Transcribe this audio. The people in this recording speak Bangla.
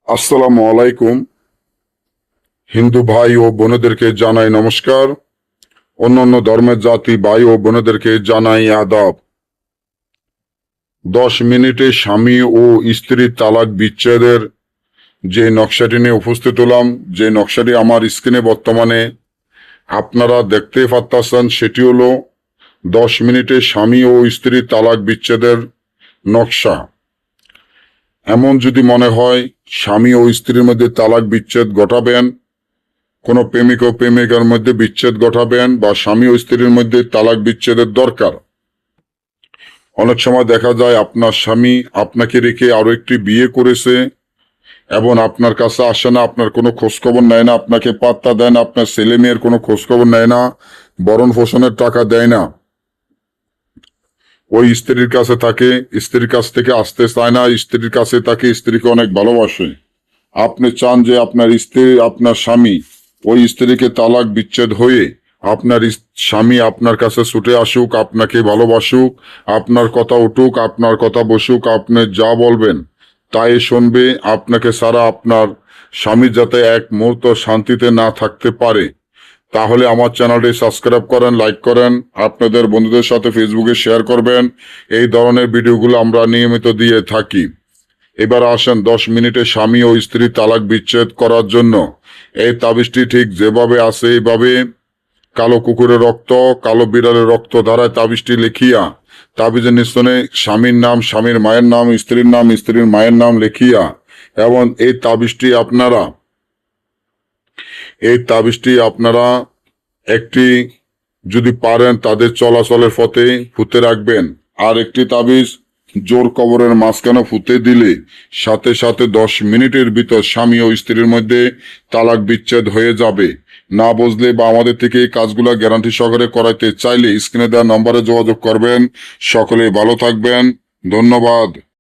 আসসালামু আলাইকুম। হিন্দু ভাই ও বোনেদেরকে জানাই নমস্কার। অন্যান্য ধর্মের জাতি ভাই ও বোনেদেরকে জানাই আদাব। 10 মিনিটে স্বামী ও স্ত্রীর তালাক বিচ্ছেদের যে নকশাটি নিয়ে উপস্থিত হলাম, যে নকশাটি আমার স্ক্রিনে বর্তমানে আপনারা দেখতেই পাচ্ছেন, সেটি হলো 10 মিনিটে স্বামী ও স্ত্রীর তালাক বিচ্ছেদের নকশা। এমন যদি মনে হয় স্বামী ও স্ত্রীর মধ্যে তালাক বিচ্ছেদ ঘটাবেন, কোনো প্রেমিক ও প্রেমিকার মধ্যে বিচ্ছেদ ঘটাবেন, বা স্বামী ও স্ত্রীর মধ্যে তালাক বিচ্ছেদের দরকার। অনেক সময় দেখা যায় আপনার স্বামী আপনাকে রেখে আরো একটি বিয়ে করেছে এবং আপনার কাছে আসে না, আপনার কোনো খোঁজখবর নেয় না, আপনাকে পাত্তা দেয় না, আপনার ছেলে মেয়ের কোনো খোঁজখবর নেয় না, ভরণ পোষণের টাকা দেয় না। ওই স্ত্রীর কাছে থাকে, স্ত্রীর কাছ থেকে আসতে চায় না, স্ত্রীর কাছে তাকে, স্ত্রীকে অনেক ভালোবাসে। আপনি চান যে আপনার স্ত্রী, আপনার স্বামী ওই স্ত্রীকে তালাক বিচ্ছেদ হয়ে আপনার স্বামী আপনার কাছে ছুটে আসুক, আপনাকে ভালোবাসুক, আপনার কথা উঠুক, আপনার কথা বসুক, আপনি যা বলবেন তাই শুনবে। আপনাকে ছাড়া আপনার স্বামী যাতে এক মুহূর্ত শান্তিতে না থাকতে পারে, তাহলে আমার চ্যানেলটি সাবস্ক্রাইব করেন, লাইক করেন, আপনাদের বন্ধুদের সাথে ফেসবুকে শেয়ার করবেন। এই ধরনের ভিডিওগুলো আমরা নিয়মিত দিয়ে থাকি। এবার আসেন 10 মিনিটে স্বামী ও স্ত্রী তালাক বিচ্ছেদ করার জন্য। এই তাবিজটি ঠিক যেভাবে আছে এইভাবে কালো কুকুরের রক্ত, কালো বিড়ালের রক্ত ধারায় তাবিজটি লিখিয়া, তাবিজের নিস্তনে স্বামীর নাম, স্বামীর মায়ের নাম, স্ত্রীর নাম, স্ত্রীর মায়ের নাম লিখিয়া, এবং এই তাবিজটি আপনারা একটি, যদি পারেন তাদের চলাচলের পথে পুঁতে রাখবেন। আর একটি তাবিজ জোর কবরের মাঝখানে পুঁতে দিলে সাথে সাথে 10 মিনিটের ভিতর স্বামী ও স্ত্রীর মধ্যে তালাক বিচ্ছেদ হয়ে যাবে। না বুঝলে বা আমাদের থেকে এই কাজগুলা গ্যারান্টি সহকারে করাইতে চাইলে স্ক্রিনে দেওয়া নম্বরে যোগাযোগ করবেন। সকলে ভালো থাকবেন। ধন্যবাদ।